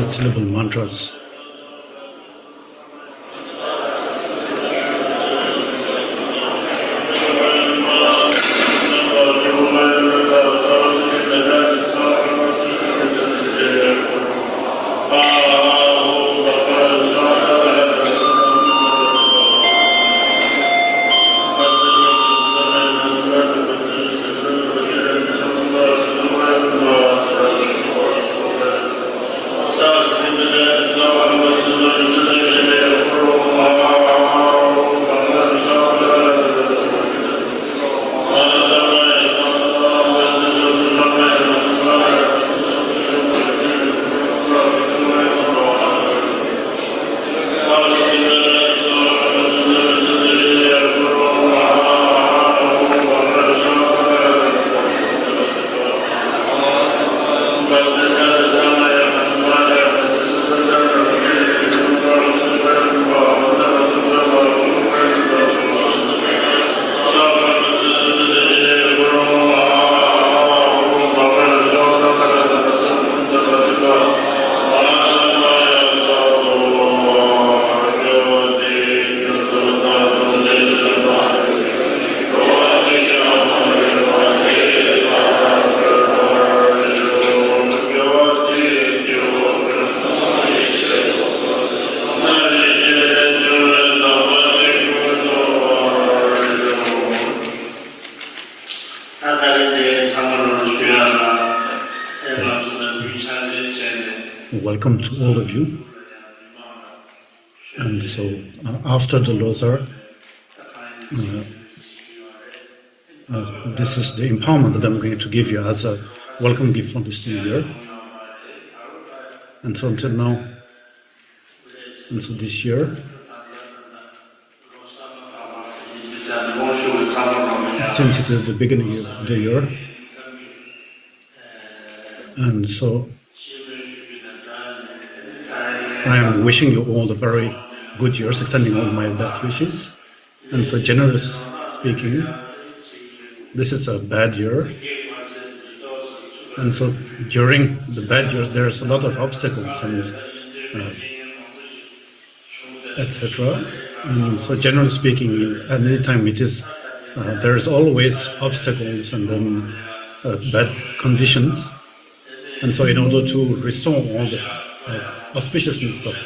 100-syllable mantras. Welcome to all of you. And so after the Lothar, this is the empowerment that I'm going to give you as a welcome gift for this new year. And so until now, and so this year, since it is the beginning of the year, and so I am wishing you all a very good years, extending all my best wishes. And so, generous speaking, this is a bad year. And so, during the bad years, there's a lot of obstacles and etc. And so, generally speaking, at any time it is, there is always obstacles and then bad conditions. And so, in order to restore all the auspiciousness of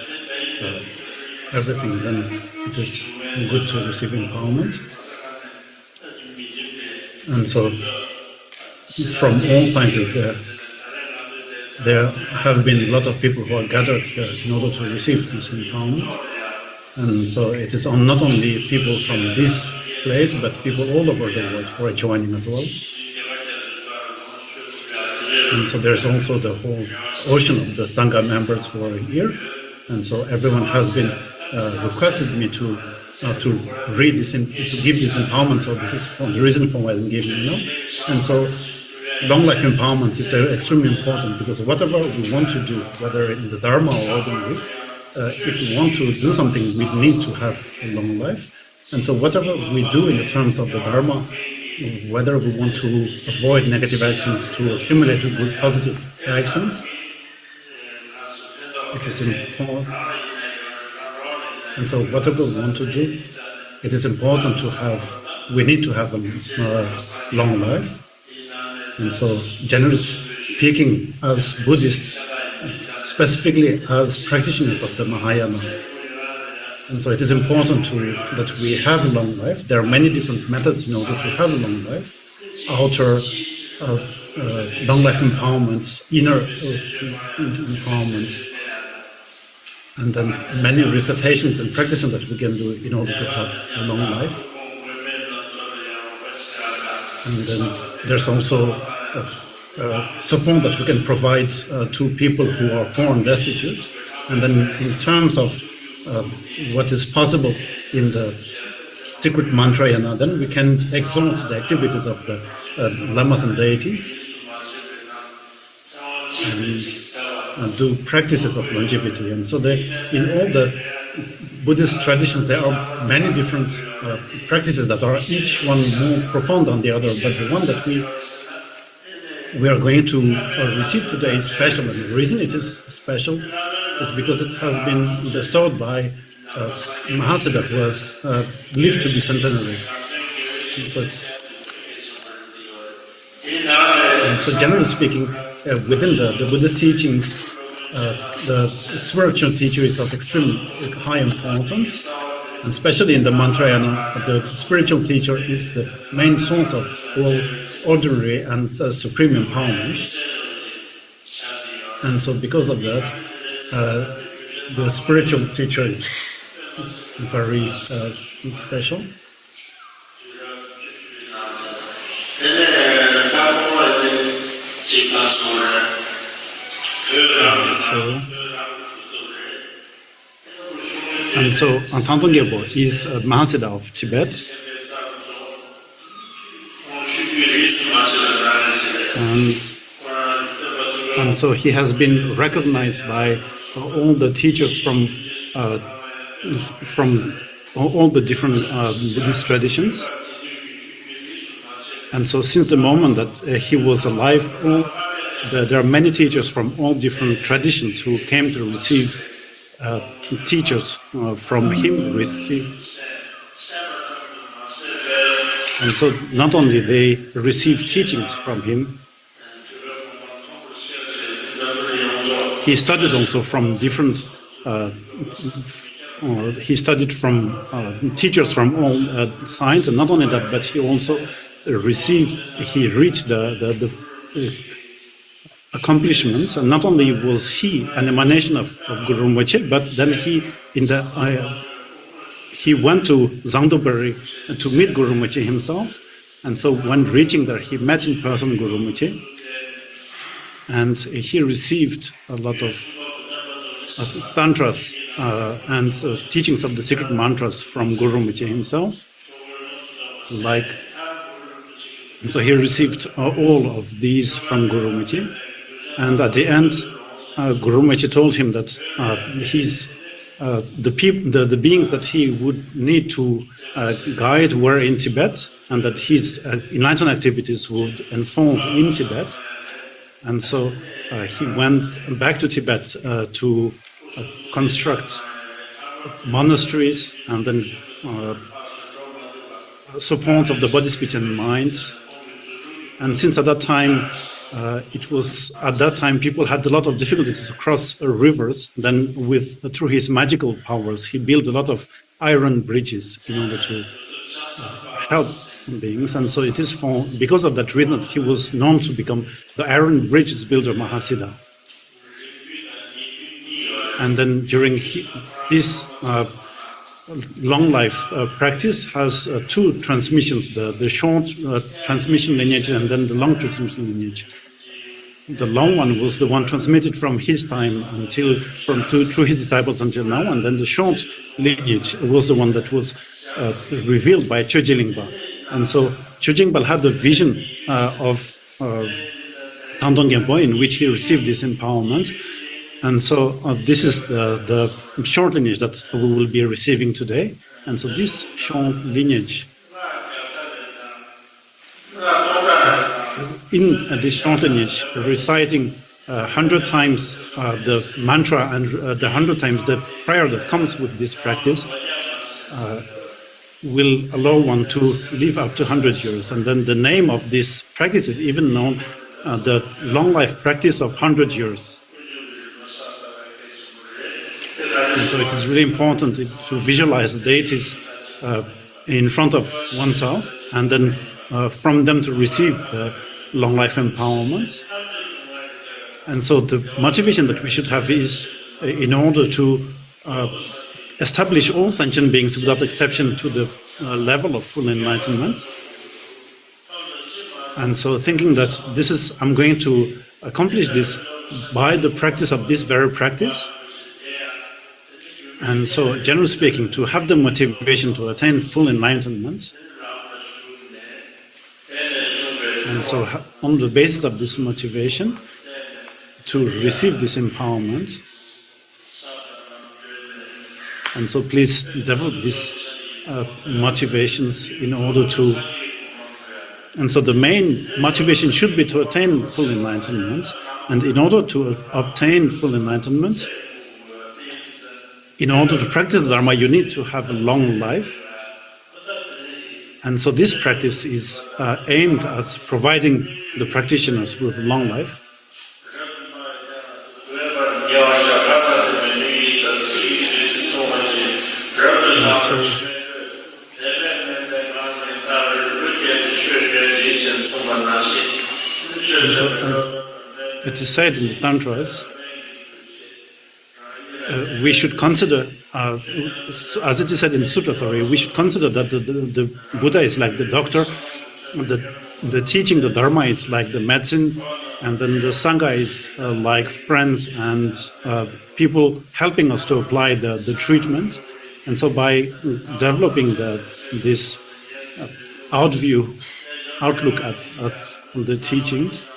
everything, then it is good to receive empowerment. And so, from all sciences, there have been a lot of people who are gathered here in order to receive this empowerment. And so, it is not only people from this place, but people all over the world who are joining as well. And so there's also the whole ocean of the Sangha members who are here. And so everyone has been requested me to read this, to give this empowerment. So this is the reason for why I'm giving it now. And so long life empowerment is extremely important, because whatever we want to do, whether in the Dharma or ordinary, if we want to do something, we need to have a long life. And so whatever we do in the terms of the Dharma, whether we want to avoid negative actions to accumulate good positive actions, it is important. And so whatever we want to do, it is important to have, we need to have a long life. And so generally speaking, as Buddhists, specifically as practitioners of the Mahayana, and so it is important that we have a long life. There are many different methods in order to have a long life. Outer long life empowerments, inner empowerments, and then many recitations and practices that we can do in order to have a long life. And then there's also support that we can provide to people who are poor and destitute. And then in terms of what is possible in the secret mantrayana, then we can exalt the activities of the lamas and deities and do practices of longevity. And so in all the Buddhist traditions, there are many different practices that are each one more profound than the other, but the one that we are going to receive today is special. And the reason it is special is because it has been bestowed by mahasiddha who has lived to be centenary. So generally speaking, within the Buddhist teachings, the spiritual teacher is of extreme high importance, and especially in the Mantrayana, the spiritual teacher is the main source of all ordinary and supreme empowerment. And so because of that, the spiritual teacher is very special. And so Thangton Gyalpo is a mahasiddha of Tibet. And so he has been recognized by all the teachers from all the different Buddhist traditions. And so since the moment that he was alive, there are many teachers from all different traditions who came to receive teachers from him. And so not only they received teachings from him, he studied also from different, he studied from teachers from all sides, and not only that, but he also reached the accomplishments, and not only was he an emanation of Guru Rinpoche, but then he went to Zangdobari to meet Guru Rinpoche himself, and so when reaching there, he met in person Guru Rinpoche, and he received a lot of tantras and teachings of the secret mantras from Guru Rinpoche himself, and so he received all of these from Guru Rinpoche. And at the end, Guru Rinpoche told him that the beings that he would need to guide were in Tibet, and that his enlightenment activities would unfold in Tibet. And so he went back to Tibet to construct monasteries and then supports of the body, speech, and mind. And since at that time, people had a lot of difficulties to cross rivers. Then, through his magical powers, he built a lot of iron bridges in order to help beings. And so it is because of that reason that he was known to become the iron bridges builder mahasiddha. And then during this long life practice has two transmissions: the short transmission lineage and then the long transmission lineage. The long one was the one transmitted from his time through his disciples until now, and then the short lineage was the one that was revealed by Choje Lingpa. And so Choje Lingpa had the vision of Thangton Gyalpo in which he received this empowerment. And so this is the short lineage that we will be receiving today. And so this short lineage, in this short lineage, reciting 100 times the mantra and the 100 times the prayer that comes with this practice will allow one to live up to 100 years. And then the name of this practice is even known, the long life practice of 100 years. And so it is really important to visualize the deities in front of oneself, and then from them to receive long life empowerment. And so the motivation that we should have is in order to establish all sentient beings without exception to the level of full enlightenment. And so thinking that I'm going to accomplish this by the practice of this very practice. And so, generally speaking, to have the motivation to attain full enlightenment. And so, on the basis of this motivation, to receive this empowerment. And so, please develop these motivations in order to. And so, the main motivation should be to attain full enlightenment. And in order to obtain full enlightenment, in order to practice Dharma, you need to have a long life. And so this practice is aimed at providing the practitioners with a long life. It is said in the Tantras, we should consider, as it is said in the Sutra, we should consider that the Buddha is like the doctor, the teaching, the Dharma is like the medicine, and then the Sangha is like friends and people helping us to apply the treatment. And so by developing this outlook at the teachings,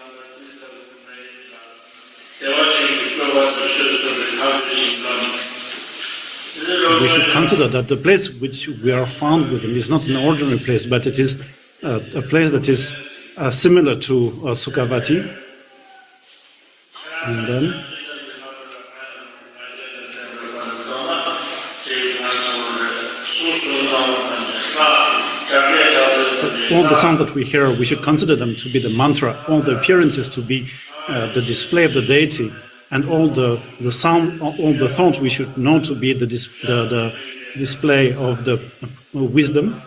we should consider that the place which we are found within is not an ordinary place, but it is a place that is similar to Sukhavati. And then all the sounds that we hear, we should consider them to be the mantra, all the appearances to be the display of the deity, and all the sound, all the thoughts we should know to be the display of the wisdom.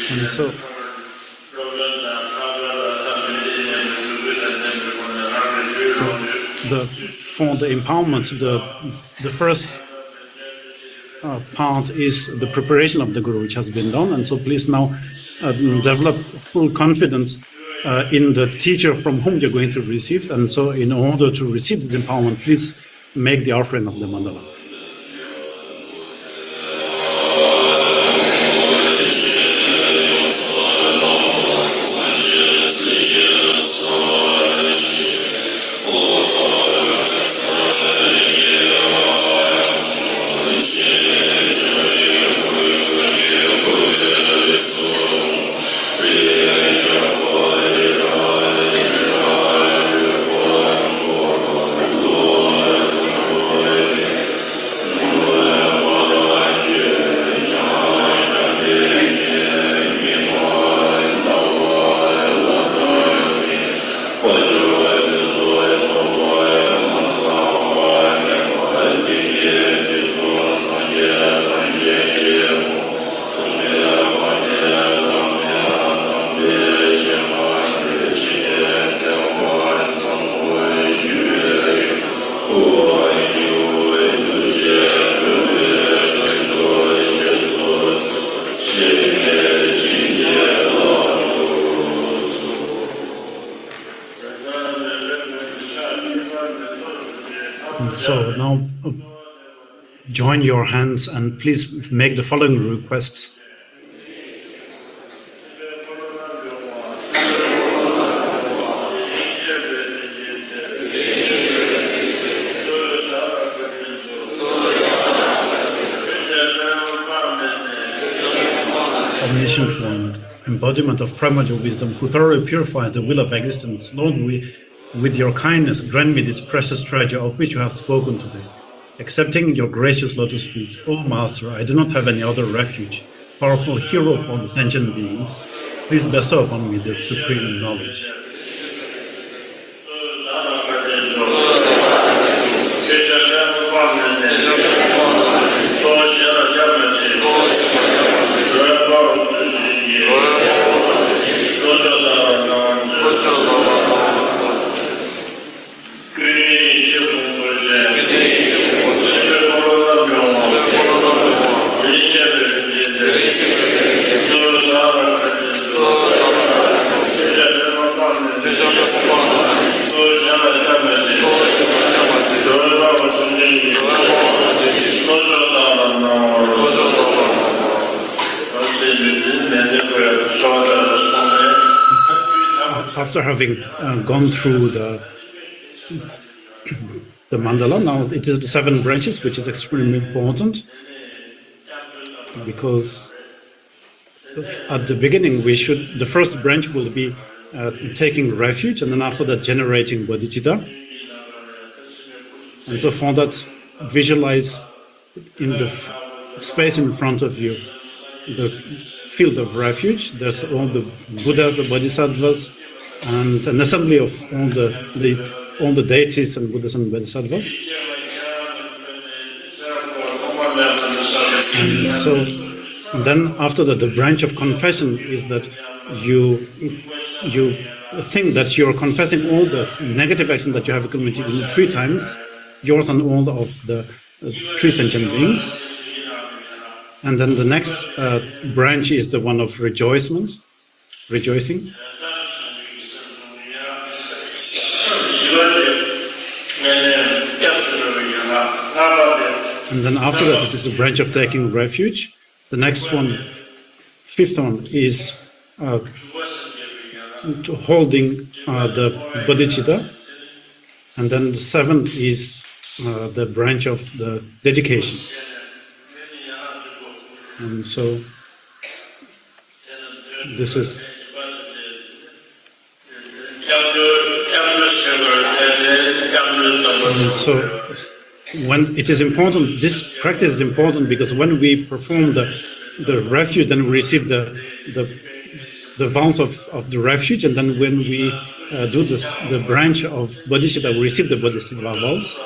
And so for the empowerment, the first part is the preparation of the Guru, which has been done. And so please now develop full confidence in the teacher from whom you're going to receive. And so in order to receive this empowerment, please make the offering of the mandala. So now join your hands and please make the following requests. Omniscient One, embodiment of primordial wisdom, who thoroughly purifies the will of existence, Lord, with your kindness, grant me this precious treasure of which you have spoken today. Accepting your gracious lotus feet, O Master, I do not have any other refuge. Powerful hero of all the sentient beings, please bestow upon me the supreme knowledge. After having gone through the mandala, now it is the 7 branches, which is extremely important, because at the beginning the first branch will be taking refuge, and then after that generating bodhicitta. And so for that, visualize in the space in front of you the field of refuge. There's all the Buddhas, the Bodhisattvas, and an assembly of all the deities and Buddhas and Bodhisattvas. And so then after that, the branch of confession is that you think that you're confessing all the negative actions that you have committed in 3 times, yours and all of the 3 sentient beings. And then the next branch is the one of rejoicing. And then after that, it is a branch of taking refuge. The next one, 5th one, is holding the bodhicitta. And then the 7th is the branch of the dedication. And so this is when it is important, this practice is important because when we perform the refuge, then we receive the vows of the refuge, and then when we do the branch of bodhicitta, we receive the bodhicitta vows.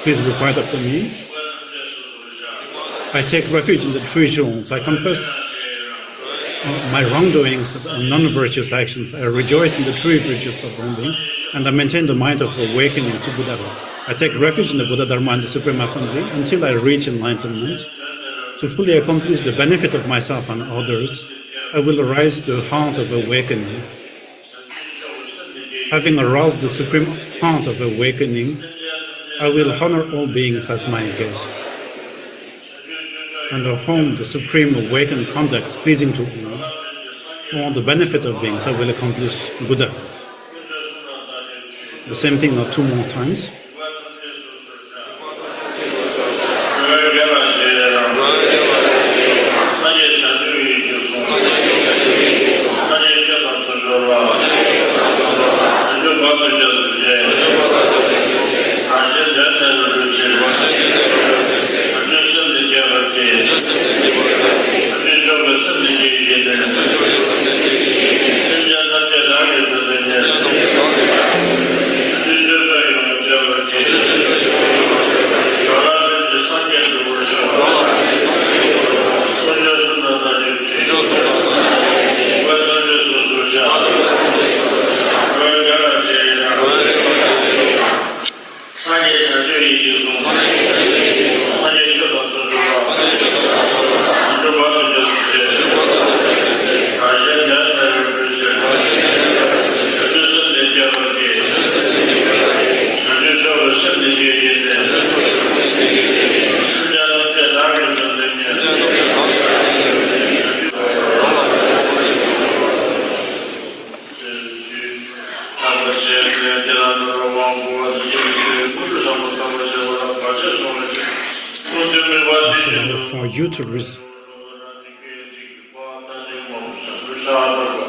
Please repeat after me. I take refuge in the 3 zones. I confess my wrongdoings and non-virtuous actions. I rejoice in the 3 virtues of wrongdoing, and I maintain the mind of awakening to Buddha. I take refuge in the Buddha Dharma and the Supreme Assembly until I reach enlightenment. To fully accomplish the benefit of myself and others, I will arise the heart of awakening. Having aroused the supreme heart of awakening, I will honor all beings as my guests. Under whom the supreme awakened conduct pleasing to all, for the benefit of beings, I will accomplish Buddha. The same thing, not 2 more times.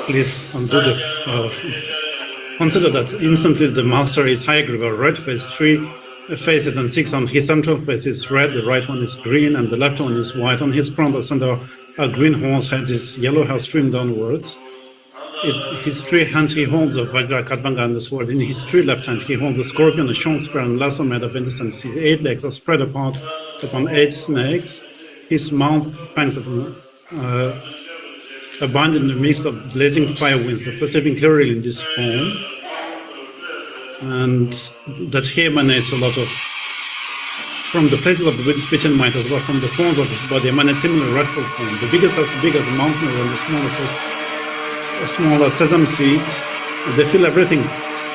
Please consider that instantly the master is Hayagriva, red face, 3 faces and 6 on his central face is red, the right one is green, and the left one is white. On his crown, the center, a green horse head, his yellow hair streamed downwards. In his 3 hands he holds a Vajrakilaya and the sword. In his 3 left hand he holds a scorpion, a short spear, and lasso made of intestines. His 8 legs are spread apart upon 8 snakes. His mouth fangs abound in the midst of blazing fire winds, perceiving clearly in this form, and that he emanates a lot of, from the places of the Buddhist speech and mind, as well from the forms of his body, emanates similar redful form. The biggest as big as a mountain, and the smallest as a smaller sesame seeds. They fill everything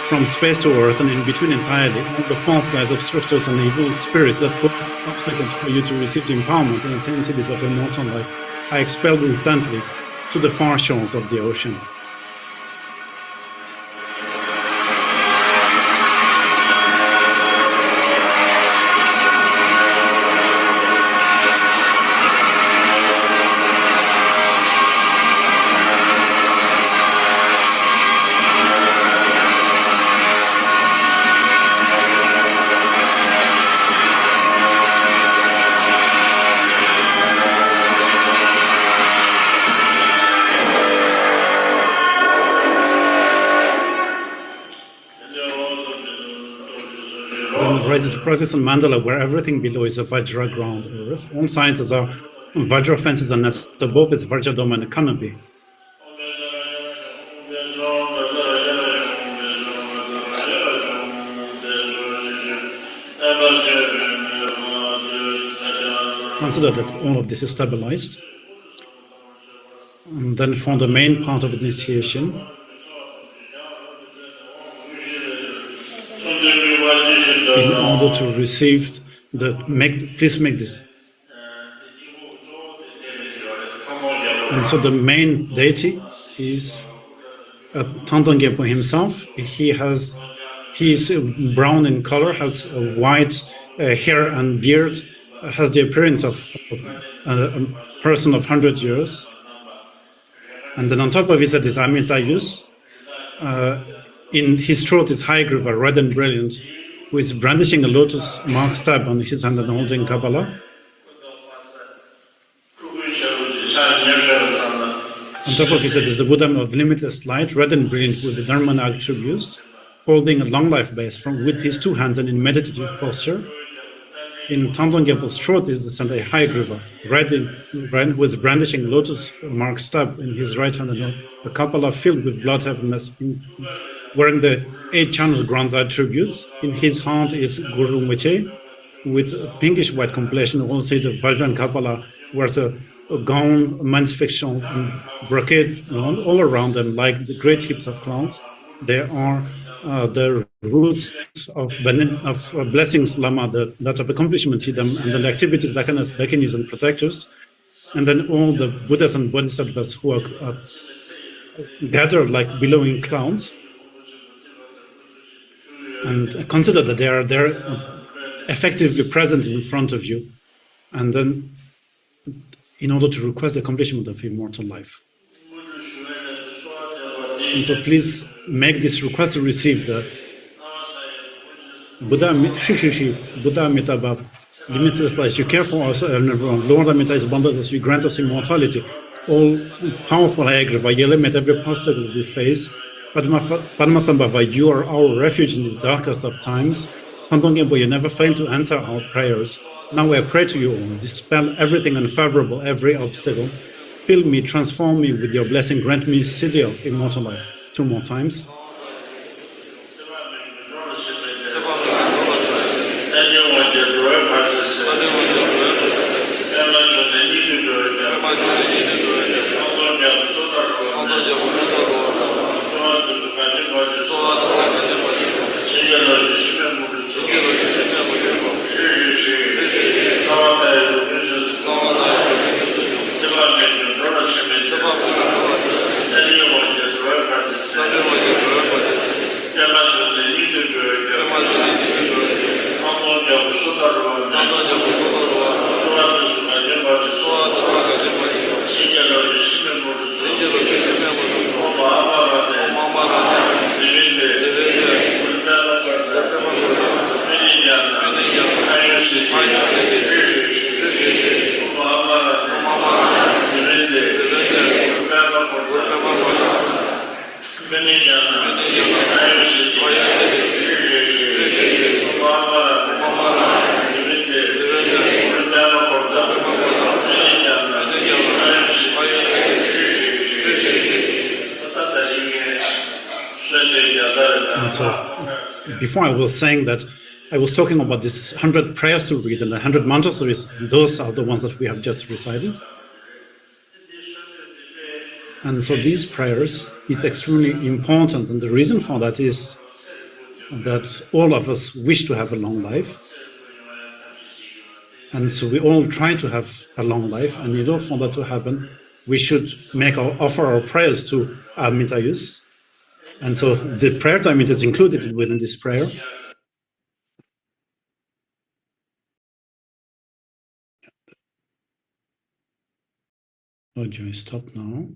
from space to earth and in between entirely. All the false guides of structures and evil spirits that put obstacles for you to receive the empowerment and attain cities of immortal life are expelled instantly to the far shores of the ocean. whereas the Protestant Mandala, where everything below is a Vajra ground earth, all sciences are Vajra fences and nets above is Vajra dome and a canopy. Consider that all of this is stabilized. And then for the main part of initiation, in order to receive please make this. And so the main deity is Thangton Gyalpo himself. He is brown in color, has a white hair and beard, has the appearance of a person of 100 years. And then on top of his head is Amitayus. In his throat is Hayagriva, red and brilliant, who is brandishing a lotus mark stab on his hand and holding Kabbalah. On top of his head is the Buddha of limitless light, red and brilliant with the Dharma attributes, holding a long life base with his two hands and in meditative posture. In Thangton Gyalpo's throat is the Sandai Hayagriva, red with brandishing lotus mark stab in his right hand and a Kabbalah filled with blood heaviness, wearing the 8 channel grounds attributes. In his hand is Guru Rinpoche with a pinkish white complexion. Also the Vajra Kabbalah wears a gown, a men's fiction, and brocade all around them like the great heaps of clouds. They are the roots of blessings, lama, that of accomplishment to them, and then the activities, dakanis, and protectors, and then all the Buddhas and Bodhisattvas who are gathered like billowing clouds. And consider that they're effectively present in front of you, and then in order to request the accomplishment of immortal life. And so please make this request to receive the Buddha Amitabha, limitless life. You care for us and everyone. Lord Amitabha is boundless. You grant us immortality. All powerful Hayagriva, you eliminate every obstacle we face. Padmasambhava, you are our refuge in the darkest of times. Thangton Gyalpo, you never fail to answer our prayers. Now I pray to you, dispel everything unfavorable, every obstacle. Fill me, transform me with your blessing. Grant me siddhi of immortal life. 2 more times. Before I was saying that I was talking about this 100 prayers to read and the 100 mantras to read. Those are the ones that we have just recited. And so these prayers is extremely important, and the reason for that is that all of us wish to have a long life. And so we all try to have a long life, and in order for that to happen, we should offer our prayers to Amitayus. And so the prayer time is included within this prayer. Audio is stopped now.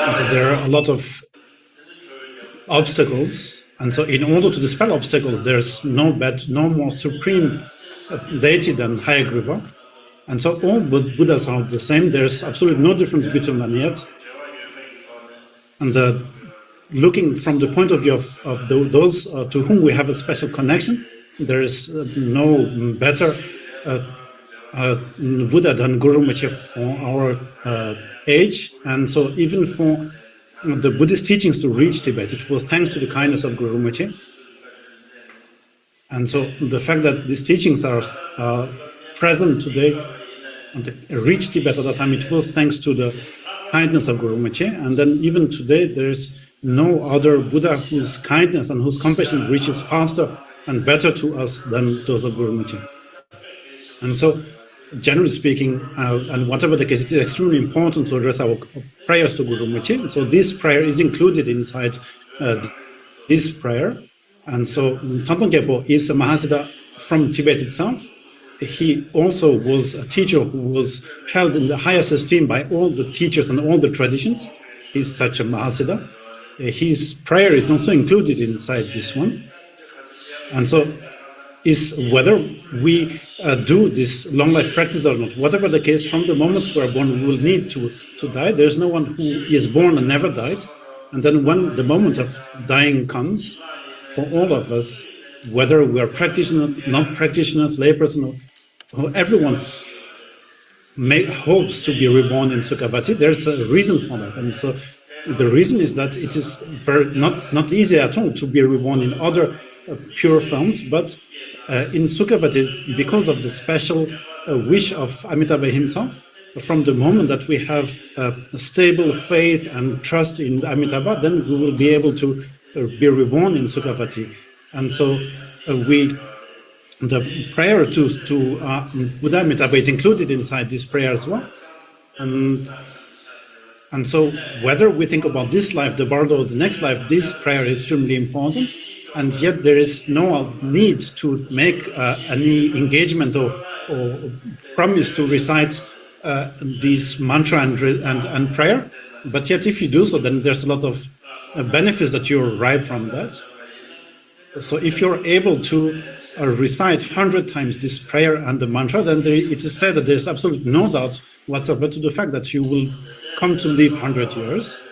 And so there are a lot of obstacles, and so in order to dispel obstacles, there's no more supreme deity than Hayagriva. And so all Buddhas are the same. There's absolutely no difference between them yet. looking from the point of view of those to whom we have a special connection, there is no better Buddha than Guru Rinpoche for our age. And so even for the Buddhist teachings to reach Tibet, it was thanks to the kindness of Guru Rinpoche. And so the fact that these teachings are present today and reach Tibet at that time, it was thanks to the kindness of Guru Rinpoche. And then even today, there is no other Buddha whose kindness and whose compassion reaches faster and better to us than those of Guru Rinpoche. And so, generally speaking, and whatever the case, it is extremely important to address our prayers to Guru Rinpoche. So this prayer is included inside this prayer. And so Thangton Gyalpo is a mahasiddha from Tibet itself. He also was a teacher who was held in the highest esteem by all the teachers and all the traditions. He's such a mahasiddha. His prayer is also included inside this one. And so is whether we do this long life practice or not. Whatever the case, from the moment we are born, we will need to die. There's no one who is born and never died. And then when the moment of dying comes, for all of us, whether we are practitioners, not practitioners, layperson, or everyone hopes to be reborn in Sukhavati. There's a reason for that. And so the reason is that it is not easy at all to be reborn in other pure forms, but in Sukhavati, because of the special wish of Amitabha himself, from the moment that we have a stable faith and trust in Amitabha, then we will be able to be reborn in Sukhavati. And so the prayer to Buddha Amitabha is included inside this prayer as well. And so whether we think about this life, the bardo, or the next life, this prayer is extremely important. And yet there is no need to make any engagement or promise to recite this mantra and prayer. But yet if you do so, then there's a lot of benefits that you derive from that. So if you're able to recite 100 times this prayer and the mantra, then it is said that there's absolutely no doubt whatsoever to the fact that you will come to live 100 years.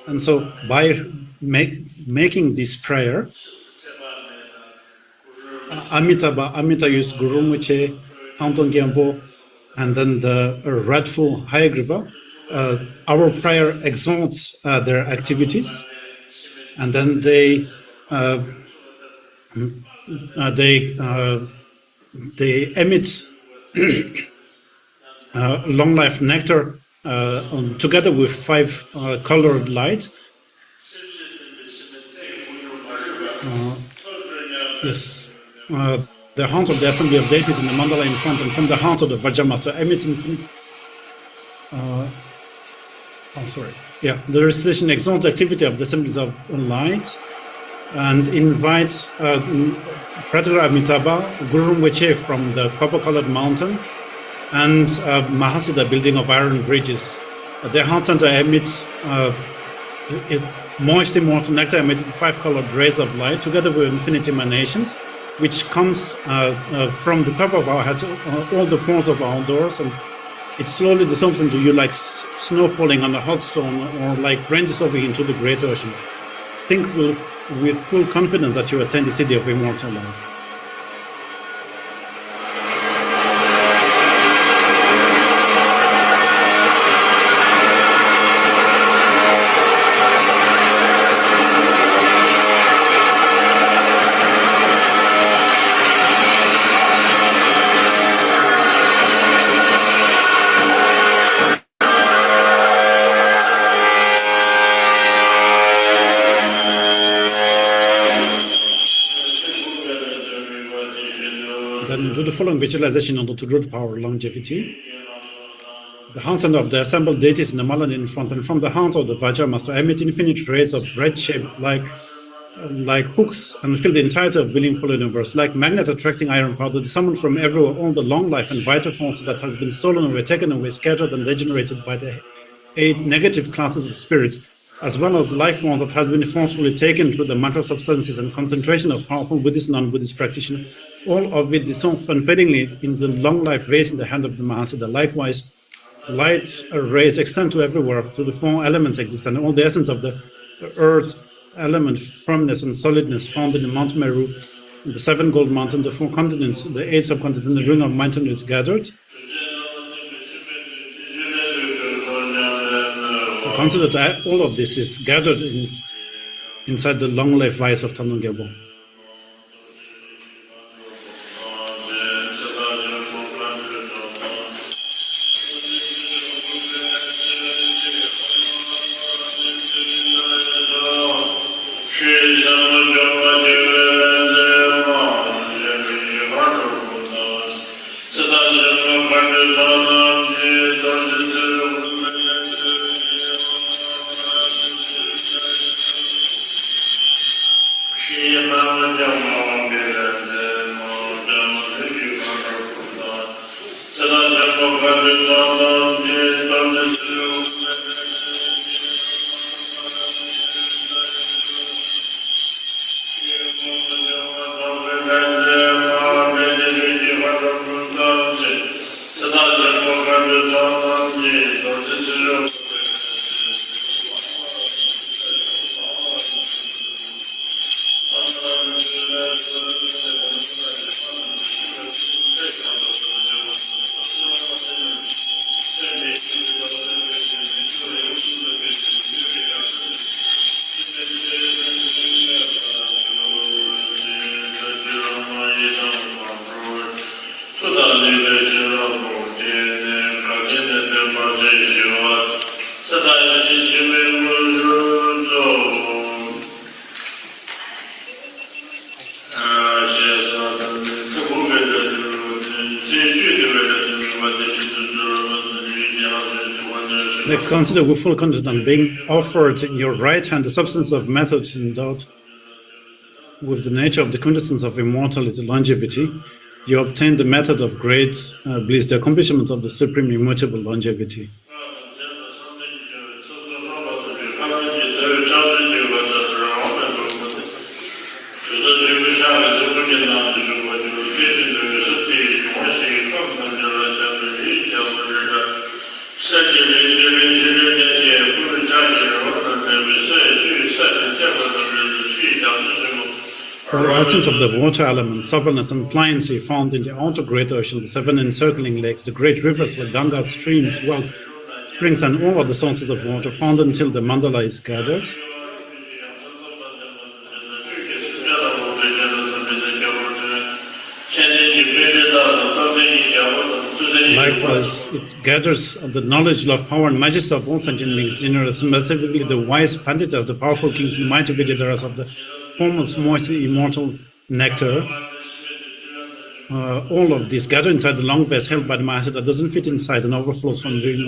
And so by making this prayer, Amitabha, Amitayus, Guru Rinpoche, Thangton Gyalpo, and then the rightful Hayagriva, our prayer exalts their activities, and then they emit long life nectar together with 5 colored light. Yes. The heart of the assembly of deities in the Mandala in front, and from the heart of the Vajramaster emitting the recitation exalts the activity of the assemblies of light and invites Pratyura Amitabha, Guru Rinpoche from the copper-colored mountain, and mahasiddha building of iron bridges. Their heart center emits moist immortal nectar emitting 5 colored rays of light together with infinite emanations, which comes from the top of our head, all the pores of our doors, and it slowly dissolves into you like snow falling on a hot stone, or like rain dissolving into the great ocean. Think with full confidence that you attain the city of immortal life. Do the following visualization in order to draw the power of longevity. The heart center of the assembled deities in the Malan in front, and from the heart of the Vajramaster emit infinite rays of red shaped like hooks, and fill the entirety of willing full universe, like magnet attracting iron powder, summoned from everywhere all the long life and vital force that has been stolen away, taken away, scattered and degenerated by the 8 negative classes of spirits, as well as the life force that has been forcefully taken through the mantra substances and concentration of powerful Buddhist and non-Buddhist practitioners, all of it dissolved unfadingly in the long life vase in the hand of the mahasiddha. Likewise, light rays extend to everywhere, to the four elements exist, and all the essence of the earth element, firmness and solidness found in the Mount Meru, the 7 gold mountains, the 4 continents, the 8 subcontinents, and the ring of mountain is gathered. So consider that all of this is gathered inside the long life vice of Thangton Gyalpo. Next, consider with full confidence being offered in your right hand the substance of method endowed with the nature of the quintessence of immortality, longevity. You obtain the method of great bliss, the accomplishment of the supreme immutable longevity. The essence of the water element, suppleness and pliancy found in the outer great ocean, the 7 encircling lakes, the great rivers like Ganga, streams, wells, springs, and all other sources of water found until the Mandala is gathered. Likewise, it gathers the knowledge, love, power, and majesty of all sentient beings, specifically the wise Panditas, the powerful kings, the mighty Vidyadharas of the formless, moist, immortal nectar. All of this gather inside the long vase held by the mahasiddha, doesn't fit inside and overflows from the ring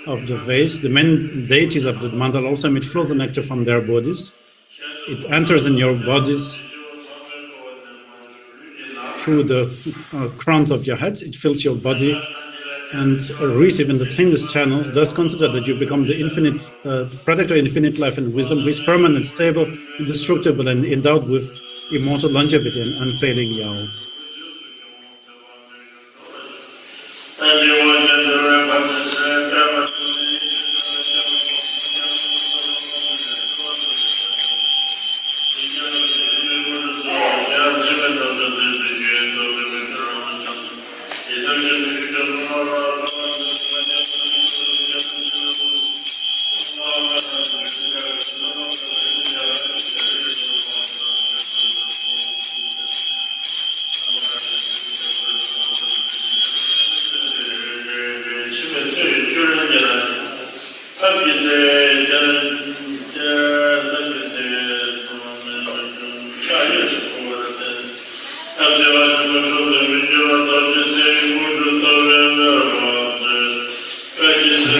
of the vase. The main deities of the Mandala also emit flows of nectar from their bodies. It enters in your bodies through the crowns of your heads. It fills your body and receive in the thinnest channels. Thus consider that you become the infinite product of infinite life and wisdom, who is permanent, stable, indestructible, and endowed with immortal longevity and unfailing youth.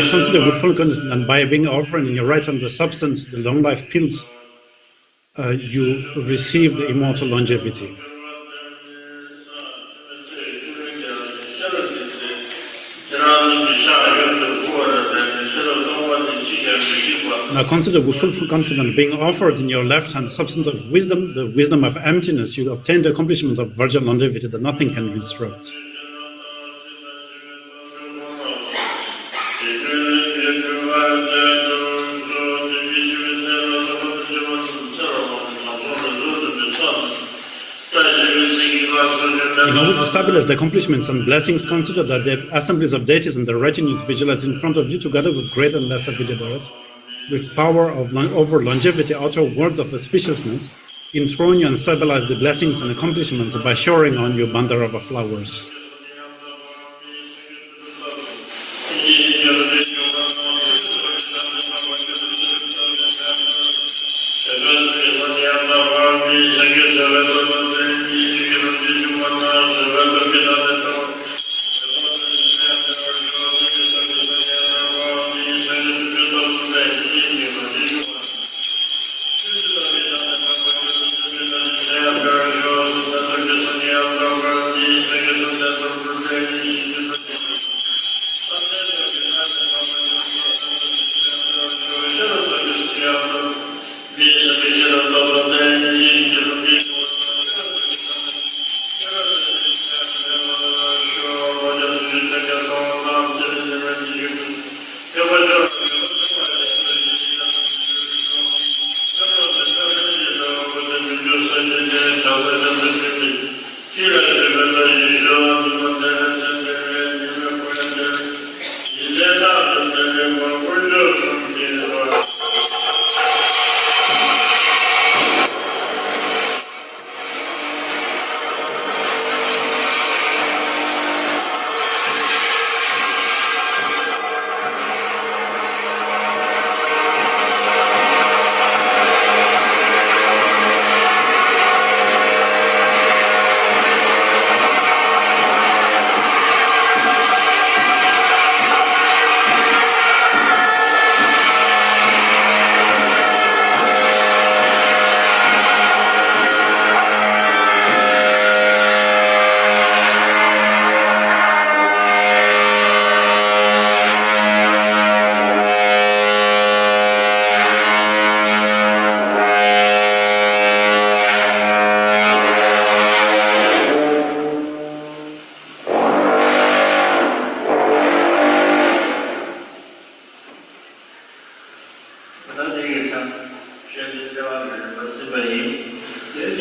Consider with full confidence, and by being offering in your right hand the substance, the long life pills, you receive the immortal longevity. Now consider with full confidence being offered in your left hand the substance of wisdom, the wisdom of emptiness. You obtain the accomplishment of virgin longevity that nothing can disrupt. In order to stabilize the accomplishments and blessings, consider that the assemblies of deities and their retinues visualize in front of you together with great and lesser vijayadas, with power of over longevity, utter words of auspiciousness, enthrone you and stabilize the blessings and accomplishments by showering on you bandara of flowers.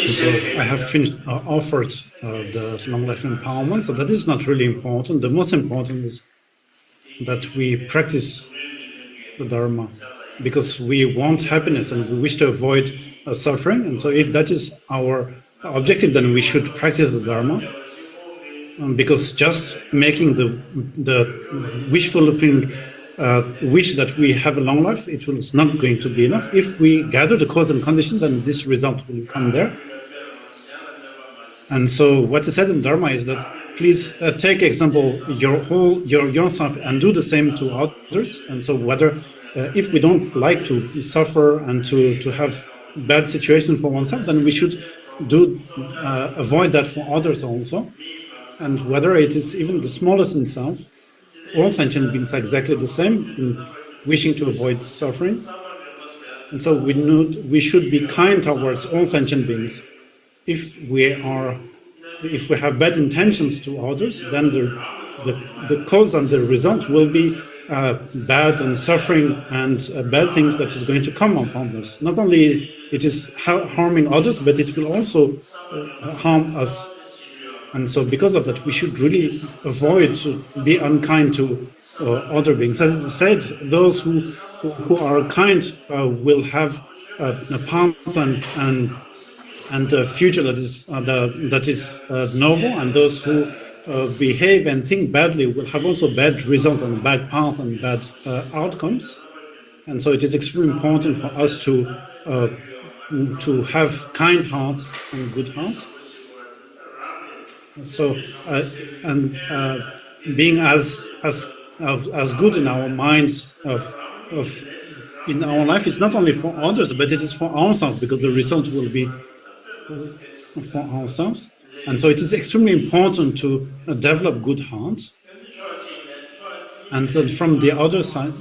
So I have finished offered the long life empowerment. So that is not really important. The most important is that we practice the Dharma because we want happiness and we wish to avoid suffering. And so if that is our objective, then we should practice the Dharma. Because just making the wish fulfilling wish that we have a long life, it is not going to be enough. If we gather the cause and condition, then this result will come there. And so what is said in Dharma is that please take example yourself and do the same to others. And so whether if we don't like to suffer and to have bad situation for oneself, then we should avoid that for others also. And whether it is even the smallest in self, all sentient beings are exactly the same in wishing to avoid suffering. And so we should be kind towards all sentient beings. If we have bad intentions to others, then the cause and the result will be bad and suffering and bad things that is going to come upon us. Not only it is harming others, but it will also harm us. And so because of that, we should really avoid to be unkind to other beings. As I said, those who are kind will have a path and a future that is noble, and those who behave and think badly will have also bad result and bad path and bad outcomes. And so it is extremely important for us to have kind heart and good heart. So being as good in our minds in our life, it's not only for others, but it is for ourselves, because the result will be for ourselves. And so it is extremely important to develop good heart. And so from the other side,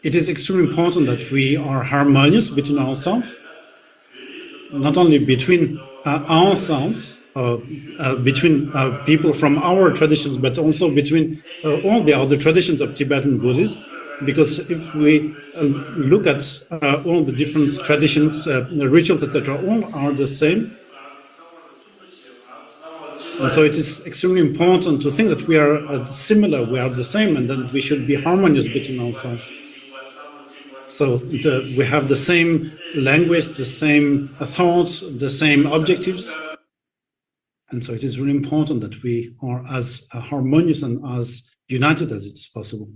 it is extremely important that we are harmonious between ourselves, not only between ourselves, between people from our traditions, but also between all the other traditions of Tibetan Buddhism. Because if we look at all the different traditions, rituals, etc., all are the same. And so it is extremely important to think that we are similar, we are the same, and that we should be harmonious between ourselves. So we have the same language, the same thoughts, the same objectives. And so it is really important that we are as harmonious and as united as it's possible.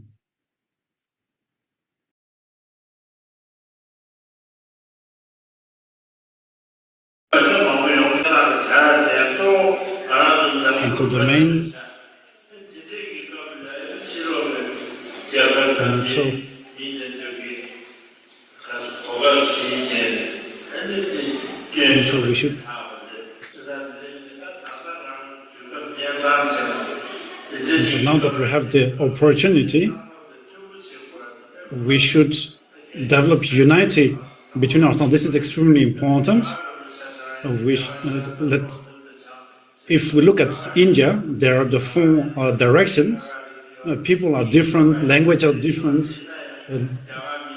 And so the main and so we should so now that we have the opportunity, we should develop unity between ourselves. This is extremely important. If we look at India, there are the four directions. People are different, language are different,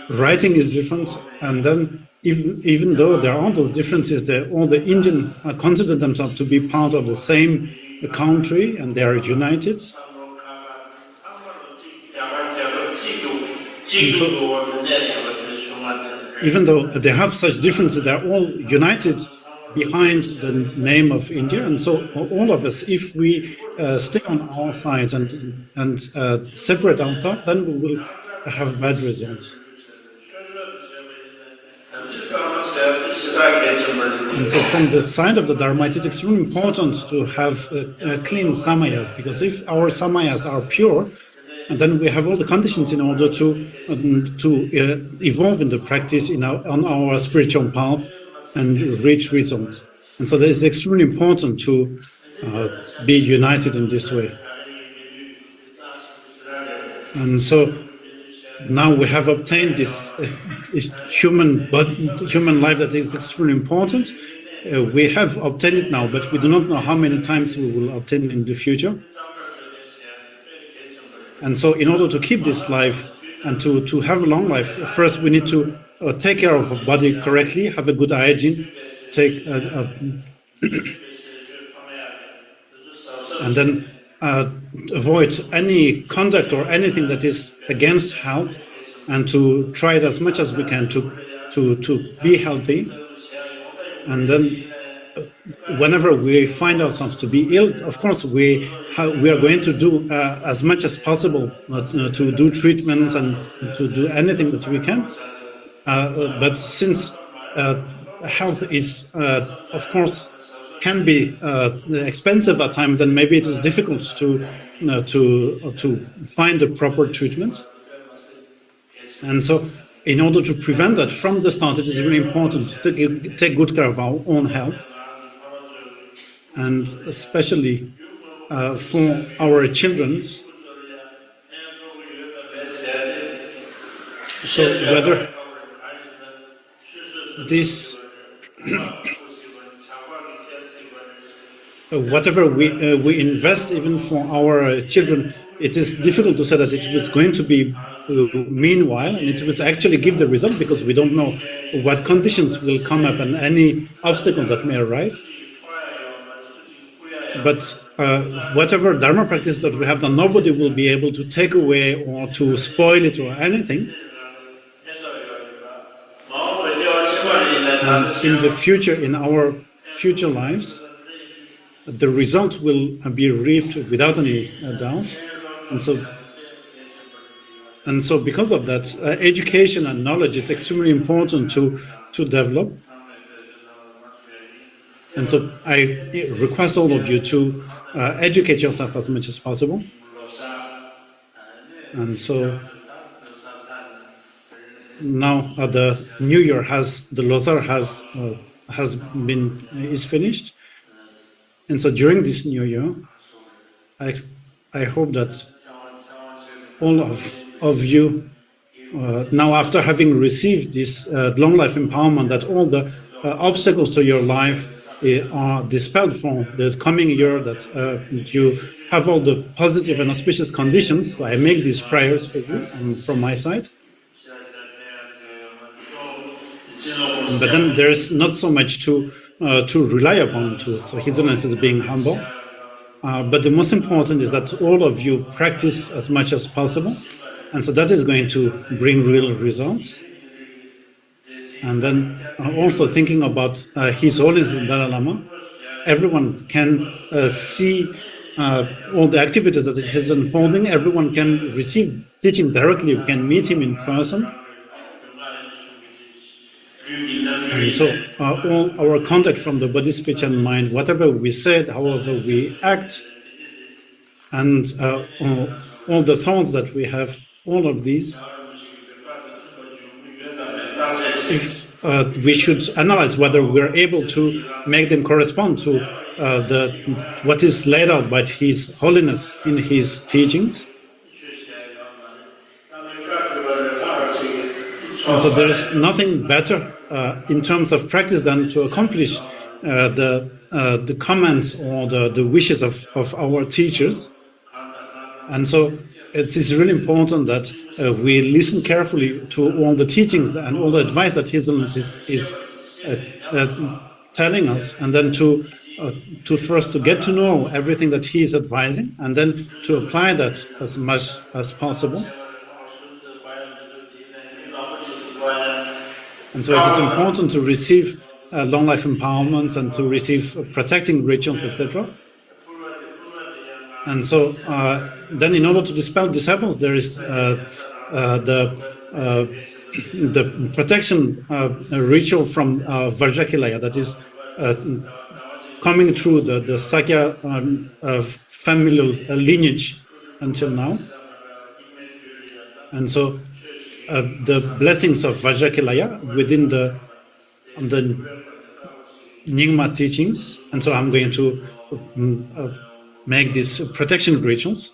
writing is different, and then even though there are those differences, all the Indians consider themselves to be part of the same country, and they are united. So, even though they have such differences, they're all united behind the name of India. And so all of us, if we stay on our sides and separate ourselves, then we will have bad results. And so from the side of the Dharma, it is extremely important to have clean samayas, because if our samayas are pure, and then we have all the conditions in order to evolve in the practice on our spiritual path and reach results. And so it is extremely important to be united in this way. And so now we have obtained this human life that is extremely important. We have obtained it now, but we do not know how many times we will obtain it in the future. And so in order to keep this life and to have a long life, first we need to take care of our body correctly, have a good hygiene, and then avoid any conduct or anything that is against health, and to try it as much as we can to be healthy. And then whenever we find ourselves to be ill, of course we are going to do as much as possible to do treatments and to do anything that we can. But since health is, of course, can be expensive at times, then maybe it is difficult to find the proper treatment. And so, in order to prevent that from the start, it is really important to take good care of our own health, and especially for our children. So whether this whatever we invest, even for our children, it is difficult to say that it was going to be meanwhile, and it will actually give the result, because we don't know what conditions will come up and any obstacles that may arrive. But whatever Dharma practice that we have done, nobody will be able to take away or to spoil it or anything. And in the future, in our future lives, the result will be reaped without any doubt. And so because of that, education and knowledge is extremely important to develop. And so I request all of you to educate yourself as much as possible. And so now the New Year the Losar is finished. And so during this New Year, I hope that all of you, now after having received this long life empowerment, that all the obstacles to your life are dispelled for the coming year, that you have all the positive and auspicious conditions. So I make these prayers for you from my side. But then there's not so much to rely upon. So His Holiness is being humble. but the most important is that all of you practice as much as possible, and so that is going to bring real results. And then also thinking about His Holiness the Dalai Lama, everyone can see all the activities that he is unfolding. Everyone can receive teaching directly. We can meet him in person. And so all our contact from the body, speech, and mind, whatever we said, however we act, and all the thoughts that we have, all of these, if we should analyze whether we're able to make them correspond to what is laid out by His Holiness in his teachings. And so there is nothing better in terms of practice than to accomplish the comments or the wishes of our teachers. And so it is really important that we listen carefully to all the teachings and all the advice that His Holiness is telling us, and then to first to get to know everything that he is advising, and then to apply that as much as possible. And so it is important to receive long life empowerments and to receive protecting rituals, etc. And so then, in order to dispel disciples, there is the protection ritual from Vajrakilaya, that is coming through the Sakya familial lineage until now. And so the blessings of Vajrakilaya within the Nyingma teachings. And so I'm going to make these protection rituals.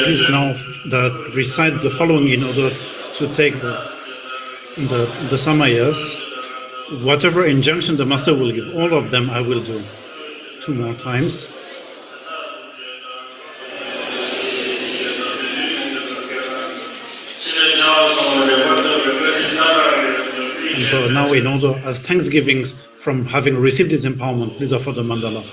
Please now recite the following in order to take the samayas. Whatever injunction the master will give, all of them I will do 2 more times. And so now, in order, as thanksgivings from having received this empowerment, please offer the mandala.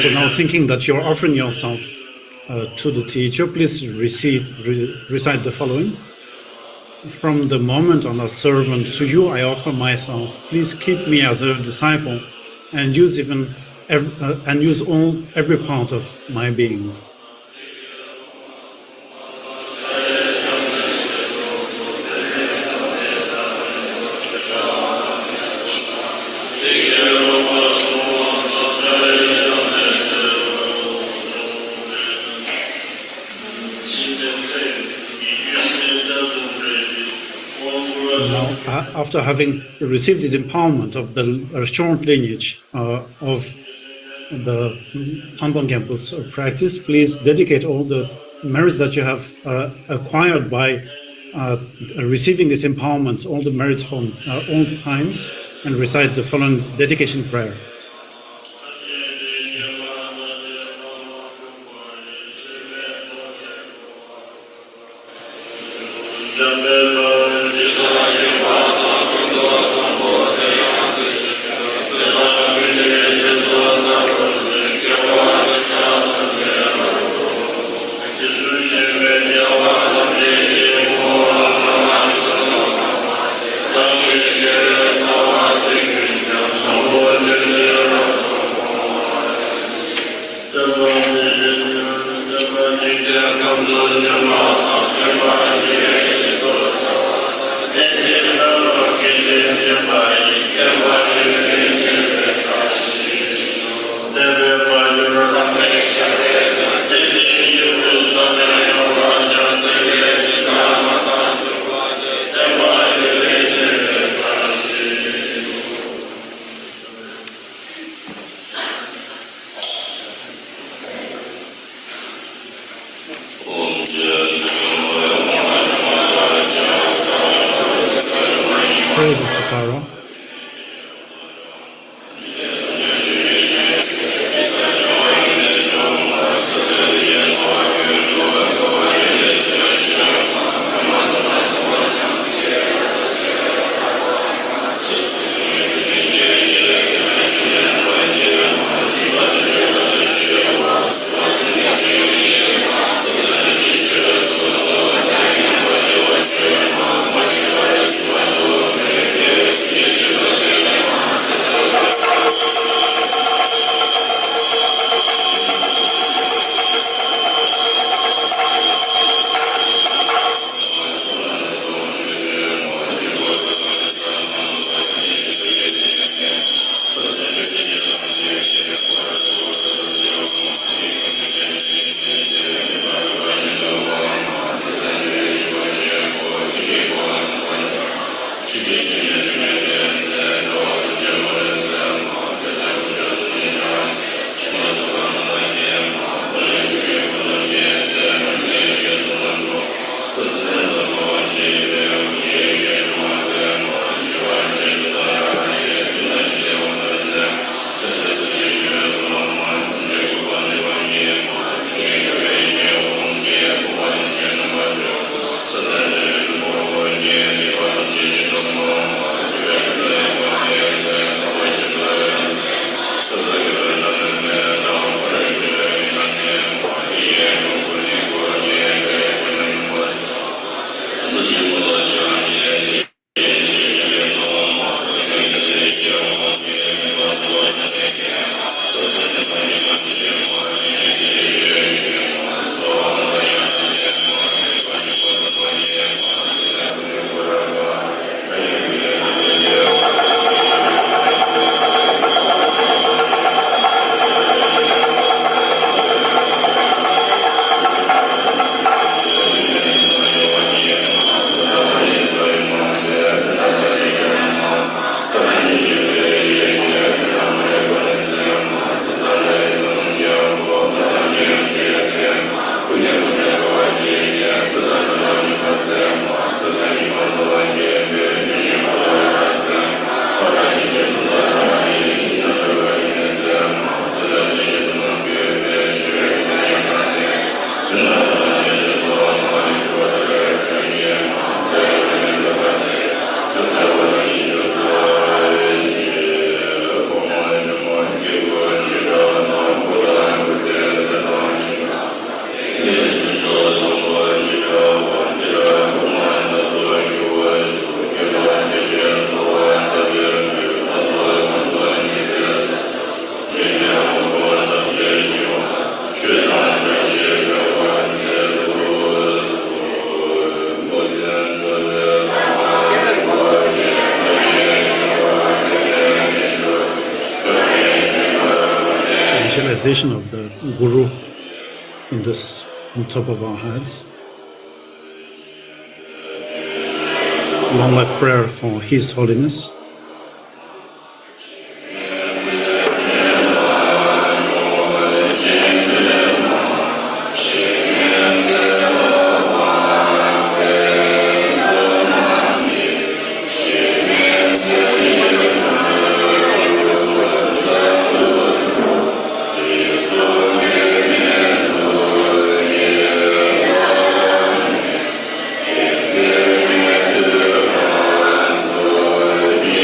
So now, thinking that you're offering yourself to the teacher, please recite the following. From the moment I'm a servant to you, I offer myself. Please keep me as a disciple, and use every part of my being. After having received this empowerment of the short lineage of the Thangton Gyalpo's practice, please dedicate all the merits that you have acquired by receiving this empowerment, all the merits from all times, and recite the following dedication prayer. Praises to Tara. visualization of the Guru in this on top of our heads. Long life prayer for His Holiness. Yeah.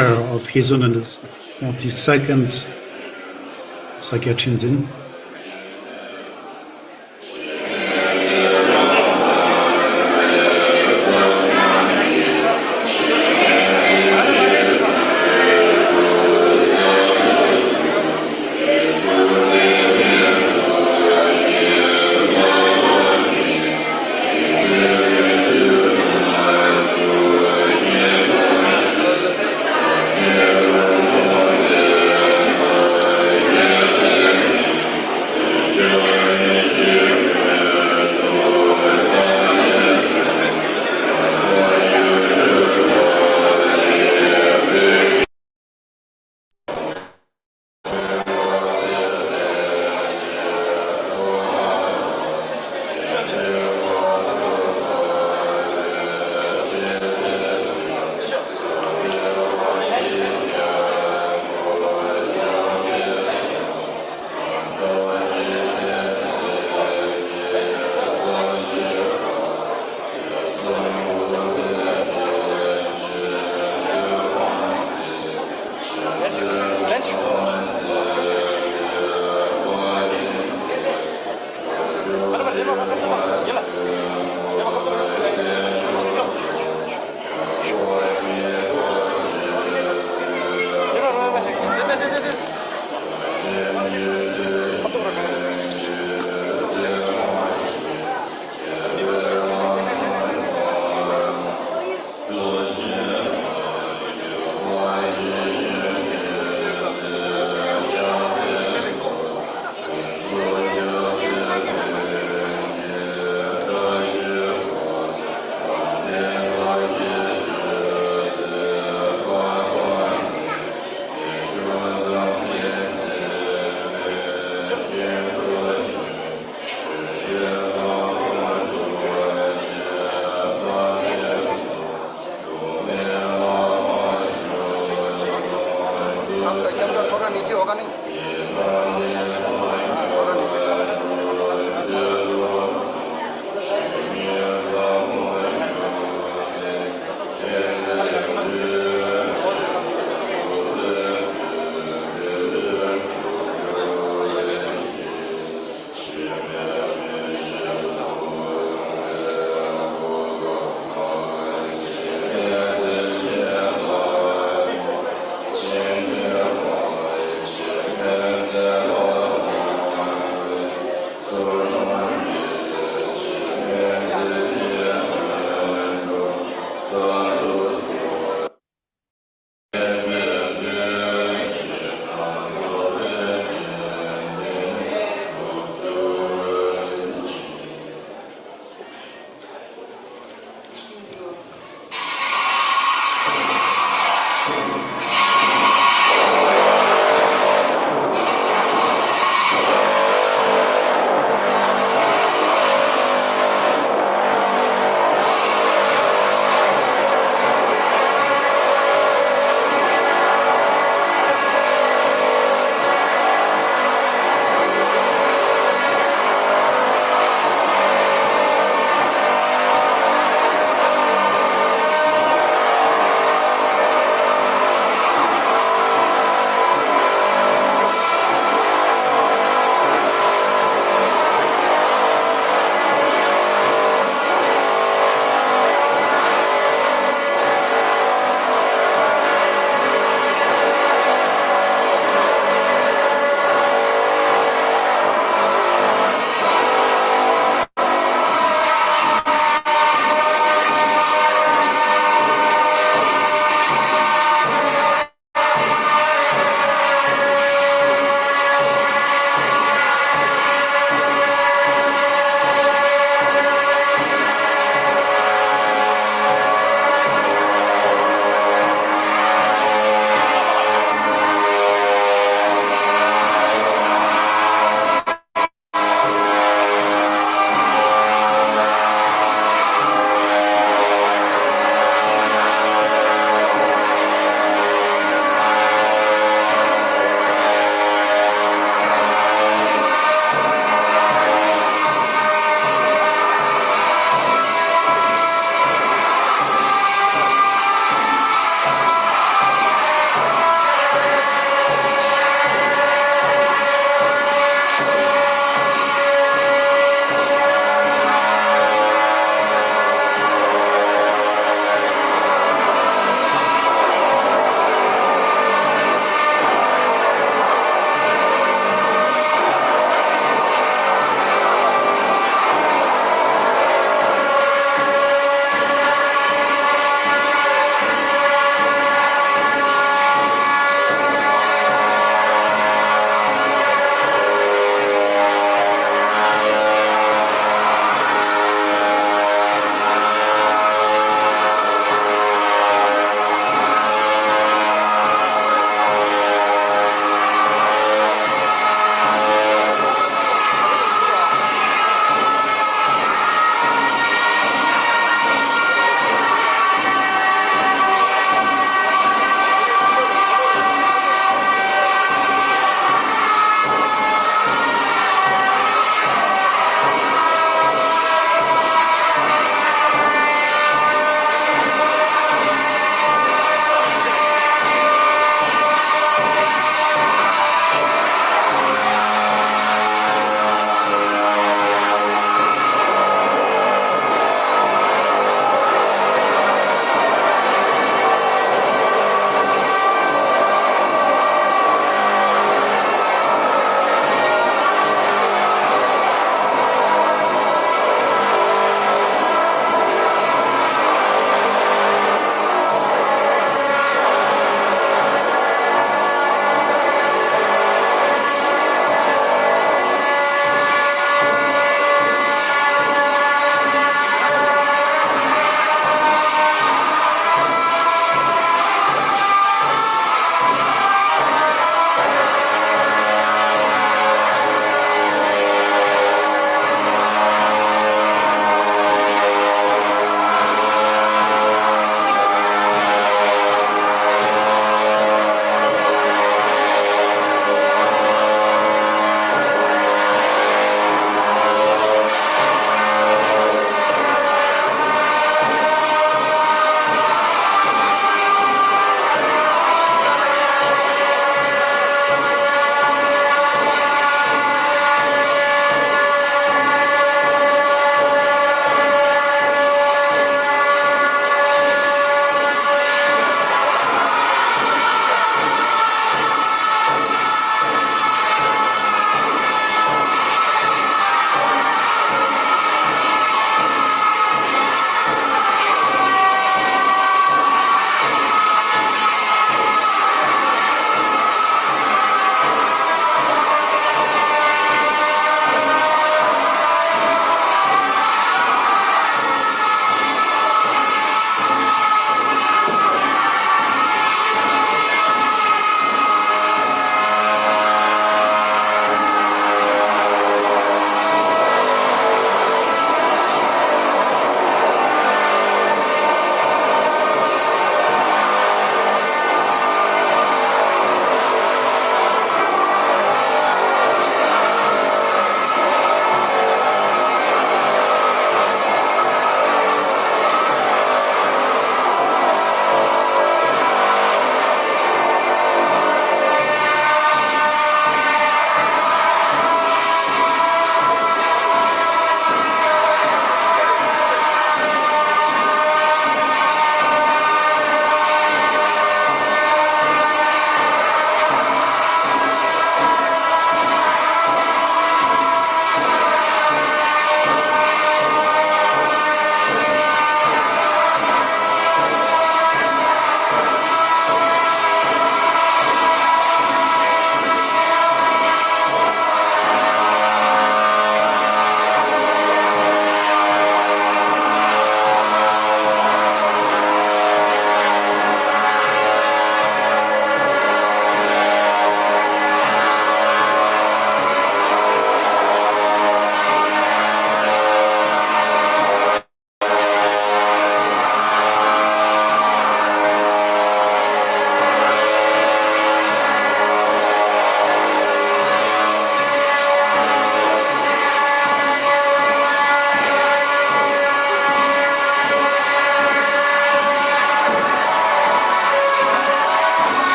prayer of His Holiness of the second Sakya Trichen.